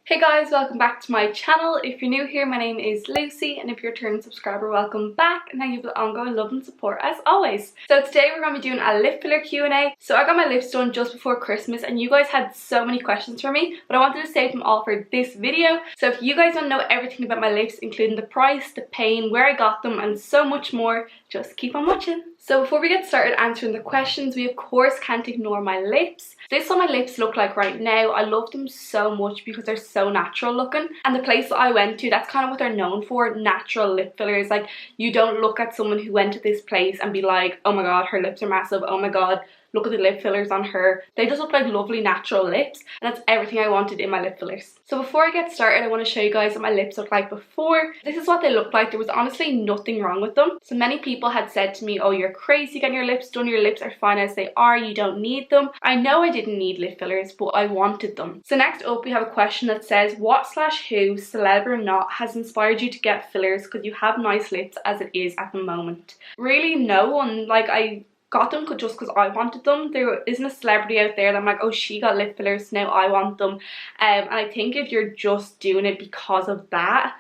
Hey guys, welcome back to my channel. If you're new here, my name is Lucy, and if you're a returning subscriber, welcome back, and thank you for the ongoing love and support as always. So today we're going to be doing a lip filler Q&A. So I got my lips done just before Christmas, and you guys had so many questions for me, but I wanted to save them all for this video. So if you guys want to know everything about my lips, including the price, the pain, where I got them, and so much more, just keep on watching. So before we get started answering the questions, we of course can't ignore my lips. This is what my lips look like right now. I love them so much because they're so natural looking, and the place that I went to, that's kind of what they're known for, natural lip fillers. Like, you don't look at someone who went to this place and be like, oh my god, her lips are massive, oh my god, look at the lip fillers on her. They just look like lovely natural lips, and that's everything I wanted in my lip fillers. So before I get started, I want to show you guys what my lips looked like before. This is what they looked like. There was honestly nothing wrong with them. So many people had said to me, oh, you're crazy getting your lips done, your lips are fine as they are, you don't need them. I know I didn't need lip fillers, but I wanted them. So next up, we have a question that says, what/who, celeb or not, has inspired you to get fillers because you have nice lips as it is at the moment? Really no one. Like, I got them just because I wanted them. There isn't a celebrity out there that I'm like, oh, she got lip fillers, now I want them. And I think if you're just doing it because of that,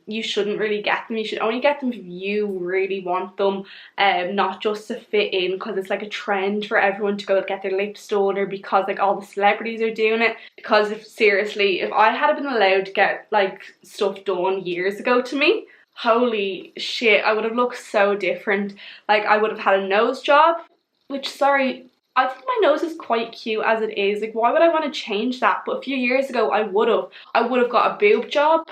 you shouldn't really get them. You should only get them if you really want them, not just to fit in because it's like a trend for everyone to go get their lips done, or because like all the celebrities are doing it. Because if seriously, if I had been allowed to get like stuff done years ago to me, holy shit, I would have looked so different. Like, I would have had a nose job, which, sorry, I think my nose is quite cute as it is. Like, why would I want to change that? But a few years ago, I would have got a boob job.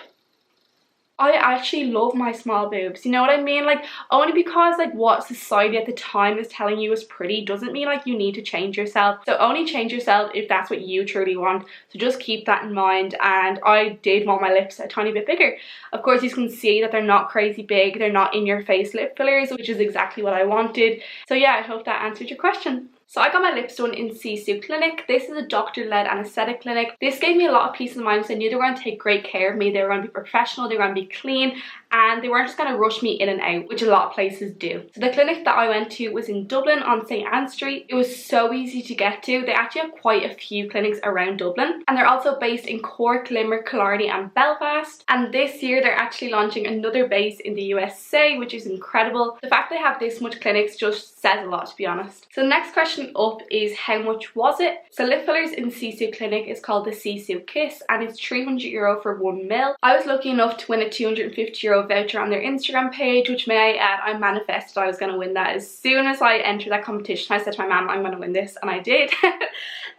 I actually love my small boobs, you know what I mean? Like, only because like what society at the time is telling you is pretty doesn't mean like you need to change yourself. So only change yourself if that's what you truly want. So just keep that in mind. And I did want my lips a tiny bit bigger. Of course, you can see that they're not crazy big, they're not in your face lip fillers, which is exactly what I wanted. So yeah, I hope that answered your question. So I got my lips done in Sisu Clinic. This is a doctor-led anaesthetic clinic. This gave me a lot of peace of mind because I knew they were going to take great care of me. They were going to be professional, they were going to be clean, and they weren't just going to rush me in and out, which a lot of places do. So the clinic that I went to was in Dublin on St Anne Street. It was so easy to get to. They actually have quite a few clinics around Dublin, and they're also based in Cork, Limerick, Killarney and Belfast. And this year they're actually launching another base in the USA, which is incredible. The fact they have this much clinics just says a lot, to be honest. So the next question up is, how much was it? So lip fillers in Sisu Clinic is called the Sisu Kiss, and it's €300 for 1 mil. I was lucky enough to win a €250 voucher on their Instagram page, which, may I add, I manifested I was going to win that as soon as I entered that competition. I said to my mum, I'm going to win this, and I did.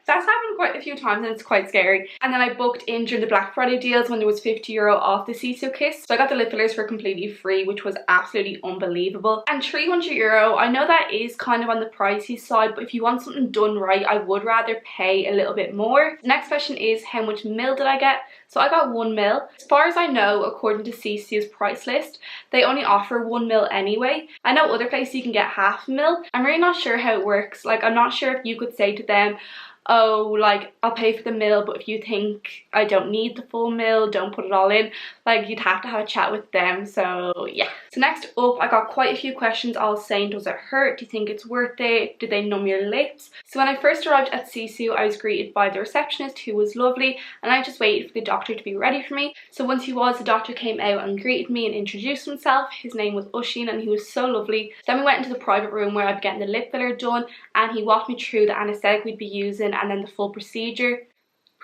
That's happened quite a few times and it's quite scary. And then I booked in during the Black Friday deals when there was €50 off the Sisu Kiss. So I got the lip fillers for completely free, which was absolutely unbelievable. And €300, I know that is kind of on the pricey side, but if you want something done right, I would rather pay a little bit more. The next question is, how much mil did I get? So I got 1 mil. As far as I know, according to Sisu's price list, they only offer 1 mil anyway. I know other places you can get half a mil. I'm really not sure how it works. Like, I'm not sure if you could say to them, oh, like, I'll pay for the mil, but if you think I don't need the full mil, don't put it all in. Like, you'd have to have a chat with them. So yeah. So next up, I got quite a few questions all saying, does it hurt? Do you think it's worth it? Do they numb your lips? So when I first arrived at Sisu, I was greeted by the receptionist, who was lovely, and I just waited for the doctor to be ready for me. So once he was, the doctor came out and greeted me and introduced himself. His name was Ushin, and he was so lovely. So then we went into the private room where I'd be getting the lip filler done, and he walked me through the anaesthetic we'd be using and then the full procedure,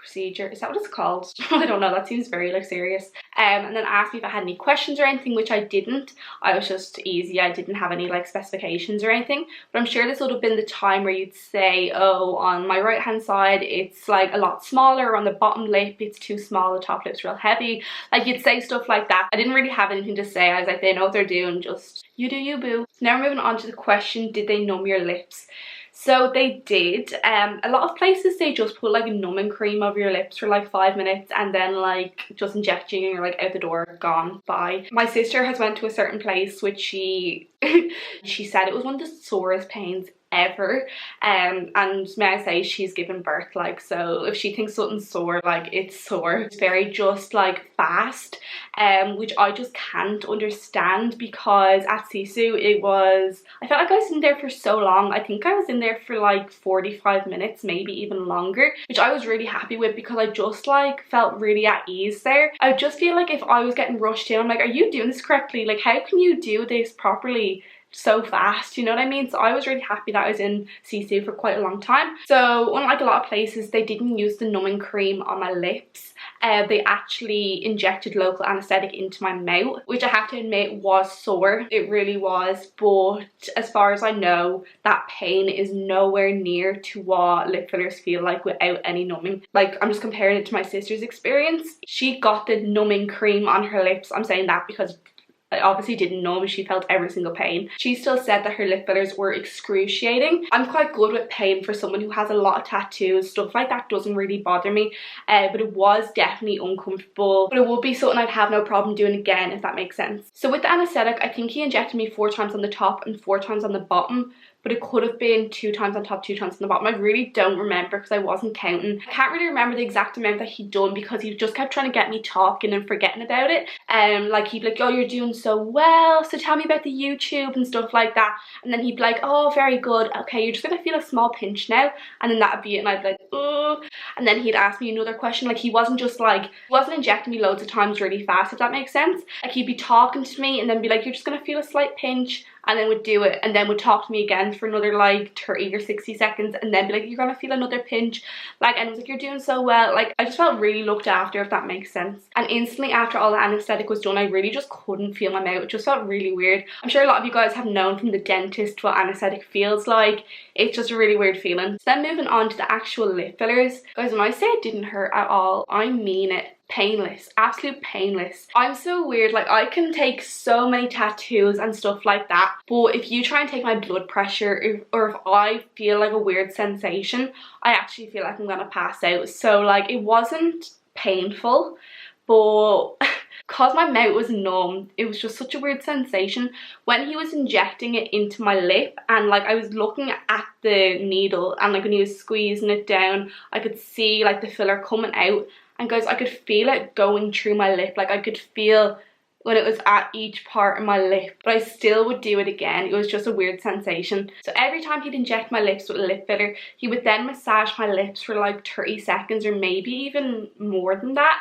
is that what it's called? I don't know, that seems very like serious. And then asked me if I had any questions or anything, which I didn't. I was just easy, I didn't have any like specifications or anything. But I'm sure this would have been the time where you'd say, oh, on my right hand side it's like a lot smaller, on the bottom lip it's too small, the top lip's real heavy. Like, you'd say stuff like that. I didn't really have anything to say. I was like, they know what they're doing, just you do you, boo. So now we're moving on to the question, did they numb your lips? So they did. A lot of places they just put like a numbing cream over your lips for like 5 minutes and then like just inject you and you're like out the door, gone, bye. My sister has went to a certain place which she said it was one of the sorest pains ever. And may I say, she's given birth, like, so if she thinks something's sore, like, it's sore. It's very just like fast, which I just can't understand, because at Sisu I felt like I was in there for so long. I think I was in there for like 45 minutes, maybe even longer, which I was really happy with, because I just like felt really at ease there. I just feel like if I was getting rushed in, I'm like, are you doing this correctly? Like, how can you do this properly so fast, you know what I mean? So I was really happy that I was in Sisu for quite a long time. So unlike a lot of places, they didn't use the numbing cream on my lips. They actually injected local anesthetic into my mouth, which I have to admit was sore. It really was, but as far as I know, that pain is nowhere near to what lip fillers feel like without any numbing. Like, I'm just comparing it to my sister's experience. She got the numbing cream on her lips. I'm saying that because I obviously didn't know, but she felt every single pain. She still said that her lip fillers were excruciating. I'm quite good with pain for someone who has a lot of tattoos. Stuff like that doesn't really bother me, but it was definitely uncomfortable. But it would be something I'd have no problem doing again, if that makes sense. So with the anaesthetic, I think he injected me 4 times on the top and 4 times on the bottom, but it could have been 2 times on top, 2 times on the bottom. I really don't remember because I wasn't counting. I can't really remember the exact amount that he'd done, because he just kept trying to get me talking and forgetting about it. Like, he'd be like, oh, you're doing so well, so tell me about the YouTube and stuff like that. And then he'd be like, oh, very good, okay, you're just gonna feel a small pinch now. And then that'd be it, and I'd be like, oh. And then he'd ask me another question. Like, he wasn't injecting me loads of times really fast, if that makes sense. Like, he'd be talking to me and then be like, you're just gonna feel a slight pinch, and then would do it, and then would talk to me again for another like 30 or 60 seconds, and then be like, you're gonna feel another pinch, like, and I was like, you're doing so well. Like, I just felt really looked after, if that makes sense. And instantly after all the anesthetic was done, I really just couldn't feel my mouth. It just felt really weird. I'm sure a lot of you guys have known from the dentist what anesthetic feels like. It's just a really weird feeling. So then moving on to the actual lip fillers, guys, when I say it didn't hurt at all, I mean it. Painless, absolute painless. I'm so weird, like, I can take so many tattoos and stuff like that, but if you try and take my blood pressure, or if I feel like a weird sensation, I actually feel like I'm gonna pass out. So like, it wasn't painful, but because my mouth was numb, it was just such a weird sensation. When he was injecting it into my lip, and like, I was looking at the needle, and like when he was squeezing it down, I could see like the filler coming out. And guys, I could feel it going through my lip. Like, I could feel when it was at each part of my lip, but I still would do it again. It was just a weird sensation. So every time he'd inject my lips with a lip filler, he would then massage my lips for like 30 seconds or maybe even more than that,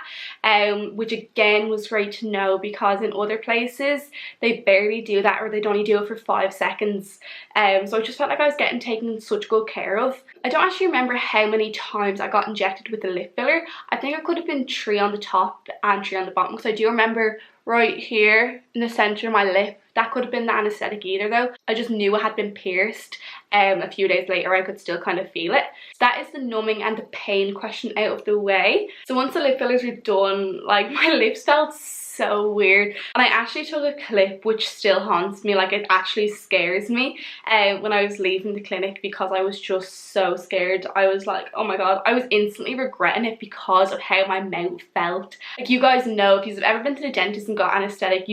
which again was great to know, because in other places they barely do that, or they'd only do it for 5 seconds. So I just felt like I was getting taken such good care of. I don't actually remember how many times I got injected with the lip filler. I think it could have been 3 on the top and 3 on the bottom, because I do remember right here in the center of my lip, that could have been the anesthetic either though. I just knew it had been pierced. A few days later I could still kind of feel it. So that is the numbing and the pain question out of the way. So once the lip fillers were done, like, my lips felt so weird, and I actually took a clip which still haunts me. Like, it actually scares me when I was leaving the clinic, because I was just so scared. I was like, oh my god, I was instantly regretting it because of how my mouth felt. Like, you guys know, if you've ever been to the dentist and got anesthetic,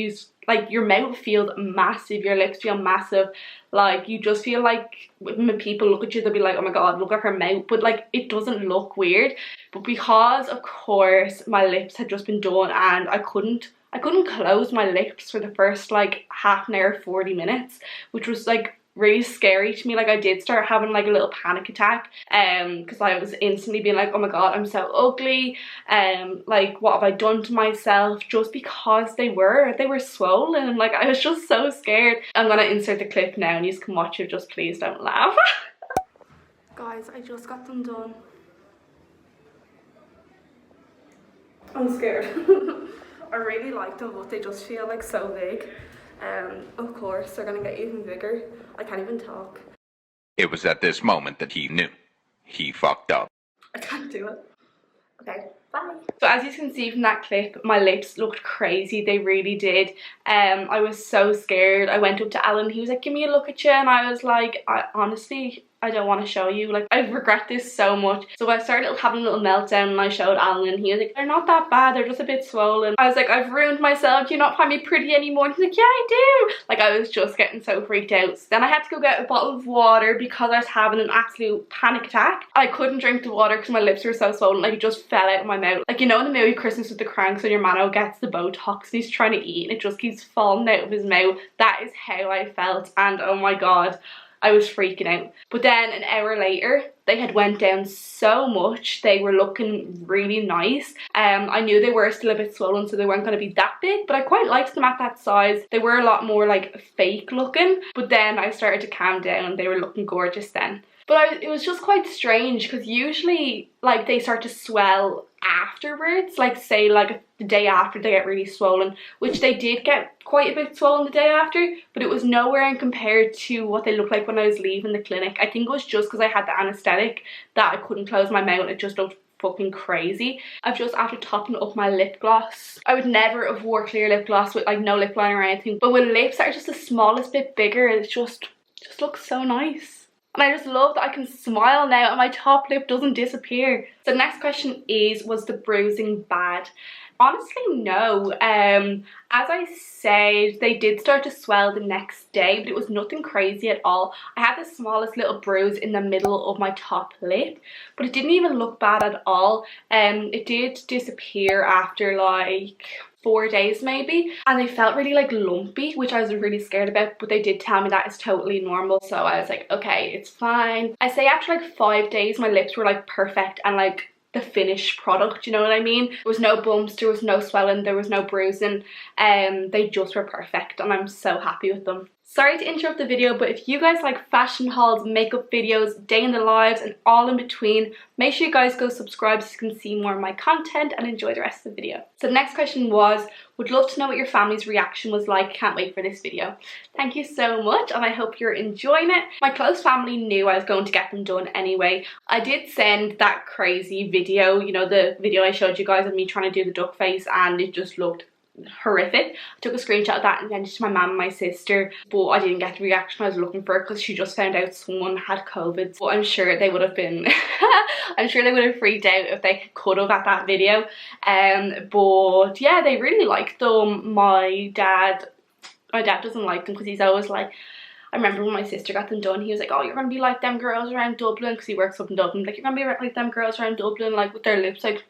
like, your mouth feels massive, your lips feel massive. Like, you just feel like when people look at you, they'll be like, oh my god, look at her mouth. But like, it doesn't look weird. But because of course my lips had just been done, and I couldn't close my lips for the first like half an hour, 40 minutes, which was like really scary to me. Like, I did start having like a little panic attack, because I was instantly being like, oh my god, I'm so ugly, like, what have I done to myself, just because they were swollen. Like, I was just so scared. I'm gonna insert the clip now and you can watch it, just please don't laugh. Guys, I just got them done. I'm scared. I really like them, but they just feel like so big. Of course they're gonna get even bigger. I can't even talk. It was at this moment that he knew he fucked up. I can't do it. Okay, bye. So as you can see from that clip, my lips looked crazy. They really did. I was so scared. I went up to Alan, he was like, give me a look at you, and I was like, honestly, I don't want to show you, like I regret this so much. So I started having a little meltdown and I showed Alan and he was like, they're not that bad, they're just a bit swollen. I was like, I've ruined myself, do you not find me pretty anymore? And he's like, yeah I do. Like I was just getting so freaked out. So then I had to go get a bottle of water because I was having an absolute panic attack. I couldn't drink the water because my lips were so swollen, like it just fell out of my mouth. Like, you know in the movie Christmas with the Cranks when your mano gets the Botox and he's trying to eat and it just keeps falling out of his mouth? That is how I felt, and oh my god, I was freaking out. But then an hour later, they had went down so much. They were looking really nice. I knew they were still a bit swollen, so they weren't going to be that big, but I quite liked them at that size. They were a lot more like fake looking, but then I started to calm down and they were looking gorgeous then. But it was just quite strange because usually like they start to swell afterwards, like say like the day after they get really swollen, which they did get quite a bit swollen the day after, but it was nowhere in compared to what they looked like when I was leaving the clinic. I think it was just because I had the anaesthetic that I couldn't close my mouth and it just looked fucking crazy. I've just, after topping up my lip gloss, I would never have wore clear lip gloss with like no lip liner or anything, but with lips that are just the smallest bit bigger, it just looks so nice. And I just love that I can smile now and my top lip doesn't disappear. So the next question is, was the bruising bad? Honestly, no. As I said, they did start to swell the next day, but it was nothing crazy at all. I had the smallest little bruise in the middle of my top lip, but it didn't even look bad at all. It did disappear after like 4 days maybe, and they felt really like lumpy, which I was really scared about, but they did tell me that is totally normal, so I was like, okay, it's fine. I say after like 5 days my lips were like perfect and like the finished product, you know what I mean? There was no bumps, there was no swelling, there was no bruising, they just were perfect and I'm so happy with them. Sorry to interrupt the video, but if you guys like fashion hauls, makeup videos, day in the lives and all in between, make sure you guys go subscribe so you can see more of my content and enjoy the rest of the video. So the next question was, would love to know what your family's reaction was like. Can't wait for this video. Thank you so much and I hope you're enjoying it. My close family knew I was going to get them done anyway. I did send that crazy video, you know, the video I showed you guys of me trying to do the duck face, and it just looked horrific. I took a screenshot of that and sent it to my mum and my sister, but I didn't get the reaction I was looking for because she just found out someone had COVID. But I'm sure they would have been I'm sure they would have freaked out if they could have at that video. But yeah, they really liked them. My dad doesn't like them because he's always like, I remember when my sister got them done, he was like, oh, you're gonna be like them girls around Dublin, because he works up in Dublin, like, you're gonna be like them girls around Dublin, like with their lips like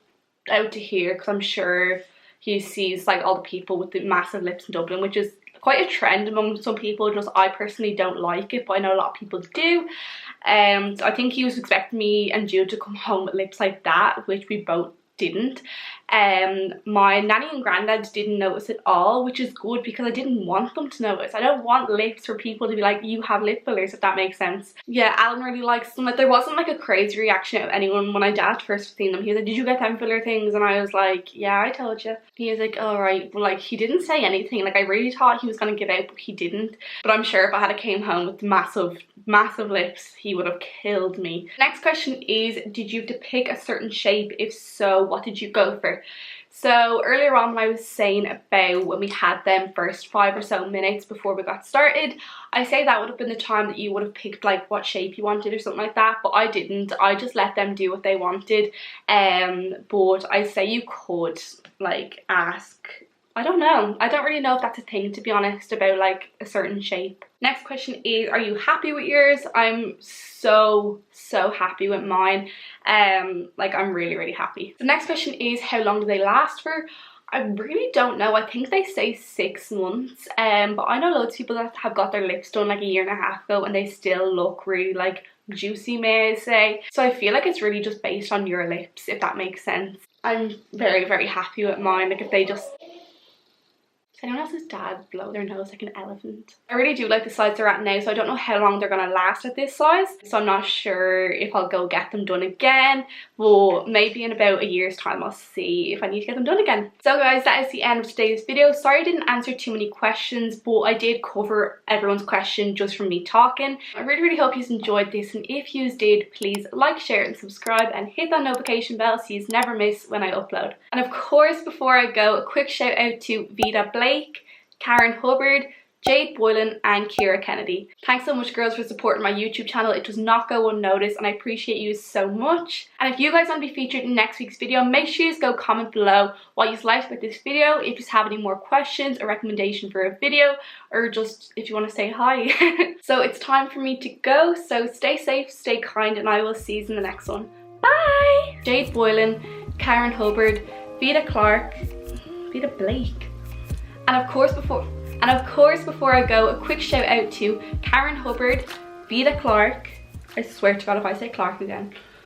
out to here, because I'm sure he sees like all the people with the massive lips in Dublin, which is quite a trend among some people. Just I personally don't like it, but I know a lot of people do. So I think he was expecting me and Jude to come home with lips like that, which we both didn't. My nanny and granddad didn't notice at all, which is good because I didn't want them to notice. I don't want lips for people to be like, you have lip fillers, if that makes sense. Yeah, Alan really likes them. Like, there wasn't like a crazy reaction of anyone when I dad first seen them. He was like, did you get them filler things? And I was like, yeah, I told you. He was like, all right, but like he didn't say anything. Like, I really thought he was gonna give out, but he didn't. But I'm sure if I had came home with massive lips, he would have killed me. Next question is, did you have to pick a certain shape? If so, what did you go for? So earlier on when I was saying about when we had them first 5 or so minutes before we got started, I say that would have been the time that you would have picked like what shape you wanted or something like that, but I didn't. I just let them do what they wanted. But I say you could like ask, I don't know. I don't really know if that's a thing, to be honest, about like a certain shape. Next question is, are you happy with yours? I'm so happy with mine. Like, I'm really happy. The next question is, how long do they last for? I really don't know. I think they say 6 months. But I know loads of people that have got their lips done like a year and a half ago and they still look really like juicy, may I say. So I feel like it's really just based on your lips, if that makes sense. I'm very happy with mine. Like, if they just... Does anyone else's dad blow their nose like an elephant? I really do like the size they're at now, so I don't know how long they're gonna last at this size. So I'm not sure if I'll go get them done again, but maybe in about a year's time I'll see if I need to get them done again. So guys, that is the end of today's video. Sorry I didn't answer too many questions, but I did cover everyone's question just from me talking. I really hope you enjoyed this, and if you did, please like, share and subscribe and hit that notification bell so you never miss when I upload. And of course, before I go, a quick shout out to Vida Blake, Karen Hubbard, Jade Boylan and Kira Kennedy. Thanks so much girls for supporting my YouTube channel. It does not go unnoticed and I appreciate you so much. And if you guys want to be featured in next week's video, make sure you go comment below what you liked about this video, if you have any more questions, a recommendation for a video, or just if you want to say hi. So it's time for me to go, so stay safe, stay kind, and I will see you in the next one. Bye! Jade Boylan, Karen Hubbard, Vita Clark, Vita Blake. And of course before I go, a quick shout out to Karen Hubbard, Vita Clark, I swear to God if I say Clark again,